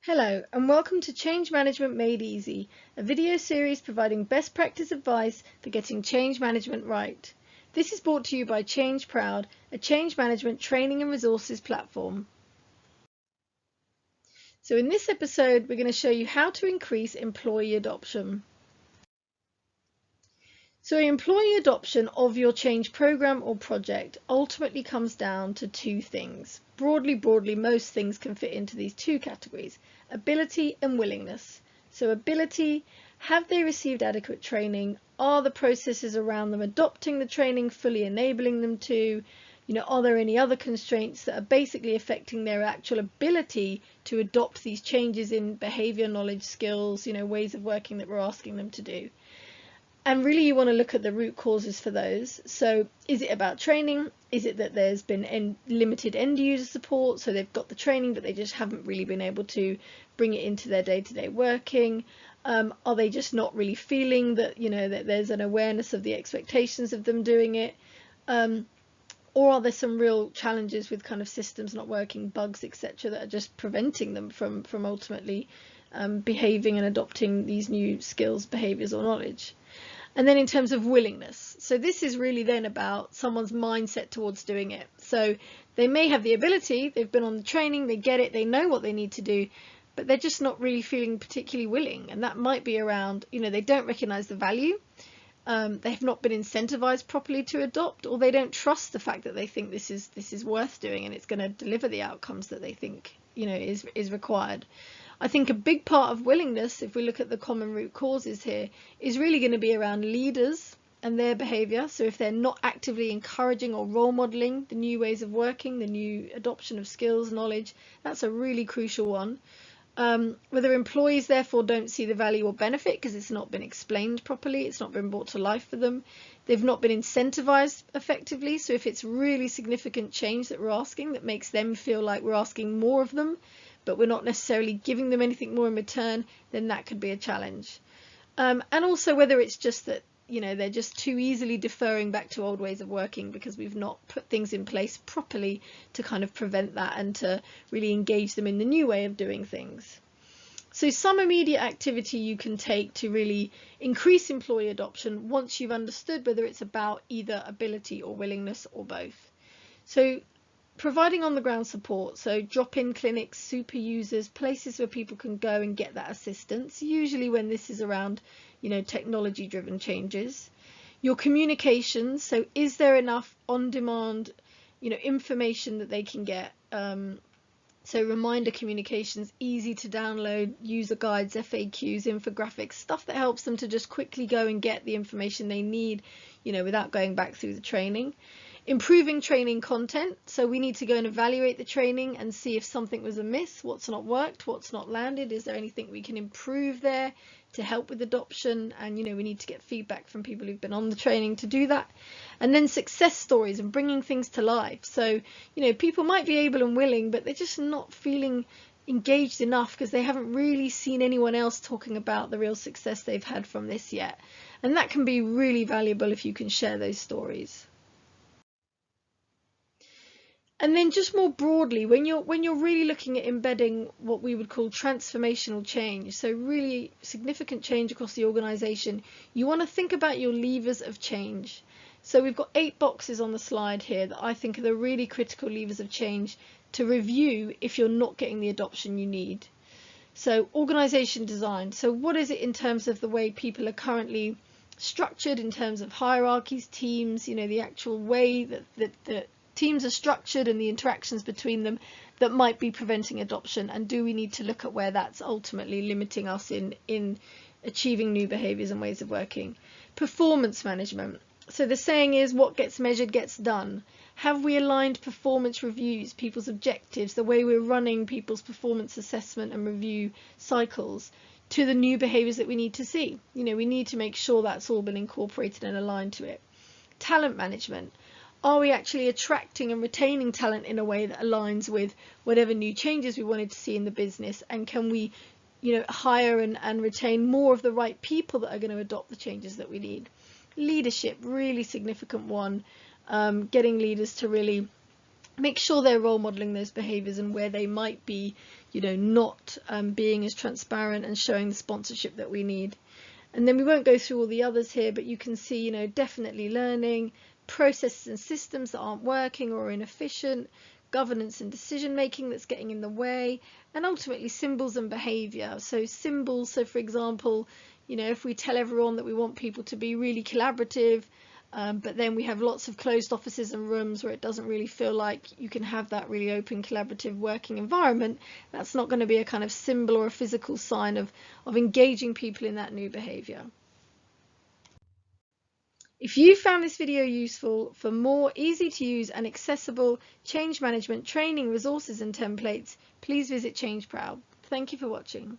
Hello and welcome to Change Management Made Easy, a video series providing best practice advice for getting change management right. This is brought to you by Change Proud, a change management training and resources platform. So in this episode, we're going to show you how to increase employee adoption. So employee adoption of your change program or project ultimately comes down to two things. Broadly, most things can fit into these two categories: ability and willingness. So ability, have they received adequate training? Are the processes around them adopting the training, fully enabling them to? Are there any other constraints that are basically affecting their actual ability to adopt these changes in behavior, knowledge, skills, ways of working that we're asking them to do? And really you want to look at the root causes for those. So is it about training? Is it that there's been limited end user support, so they've got the training but they just haven't really been able to bring it into their day-to-day working? Are they just not really feeling that that there's an awareness of the expectations of them doing it? Or are there some real challenges with kind of systems not working, bugs, etc., that are just preventing them from ultimately behaving and adopting these new skills, behaviors or knowledge? And then in terms of willingness, so this is really then about someone's mindset towards doing it. So they may have the ability, they've been on the training, they get it, they know what they need to do, but they're just not really feeling particularly willing. And that might be around, they don't recognize the value, they have not been incentivized properly to adopt, or they don't trust the fact that they think this is worth doing and it's going to deliver the outcomes that they think is required. I think a big part of willingness, if we look at the common root causes here, is really going to be around leaders and their behavior. So if they're not actively encouraging or role modeling the new ways of working, the new adoption of skills, knowledge, that's a really crucial one. Whether employees therefore don't see the value or benefit because it's not been explained properly, it's not been brought to life for them, they've not been incentivized effectively. So if it's really significant change that we're asking that makes them feel like we're asking more of them, but we're not necessarily giving them anything more in return, then that could be a challenge. And also whether it's just that they're just too easily deferring back to old ways of working because we've not put things in place properly to kind of prevent that and to really engage them in the new way of doing things. So some immediate activity you can take to really increase employee adoption once you've understood whether it's about either ability or willingness or both. So providing on-the-ground support, so drop-in clinics, super users, places where people can go and get that assistance, usually when this is around technology-driven changes. Your communications, so is there enough on-demand information that they can get? So reminder communications, easy to download, user guides, FAQs, infographics, stuff that helps them to just quickly go and get the information they need without going back through the training. Improving training content, so we need to go and evaluate the training and see if something was amiss, what's not worked, what's not landed, is there anything we can improve there to help with adoption, and we need to get feedback from people who've been on the training to do that. And then success stories and bringing things to life, so people might be able and willing but they're just not feeling engaged enough because they haven't really seen anyone else talking about the real success they've had from this yet, and that can be really valuable if you can share those stories. And then just more broadly, when you're really looking at embedding what we would call transformational change, so really significant change across the organization, you want to think about your levers of change. So we've got 8 boxes on the slide here that I think are the really critical levers of change to review if you're not getting the adoption you need. So organization design. So what is it in terms of the way people are currently structured, in terms of hierarchies, teams, the actual way that teams are structured and the interactions between them that might be preventing adoption, and do we need to look at where that's ultimately limiting us in achieving new behaviors and ways of working? Performance management. So the saying is, what gets measured gets done. Have we aligned performance reviews, people's objectives, the way we're running people's performance assessment and review cycles to the new behaviors that we need to see? We need to make sure that's all been incorporated and aligned to it. Talent management. Are we actually attracting and retaining talent in a way that aligns with whatever new changes we wanted to see in the business? And can we, hire and retain more of the right people that are going to adopt the changes that we need? Leadership, really significant one. Getting leaders to really make sure they're role modeling those behaviors, and where they might be, not being as transparent and showing the sponsorship that we need. And then we won't go through all the others here, but you can see, definitely learning, processes and systems that aren't working or inefficient, governance and decision making that's getting in the way, and ultimately symbols and behavior. So symbols, so for example, if we tell everyone that we want people to be really collaborative, but then we have lots of closed offices and rooms where it doesn't really feel like you can have that really open, collaborative working environment, that's not going to be a kind of symbol or a physical sign of engaging people in that new behaviour. If you found this video useful, for more easy to use and accessible change management training resources and templates, please visit ChangeProud. Thank you for watching.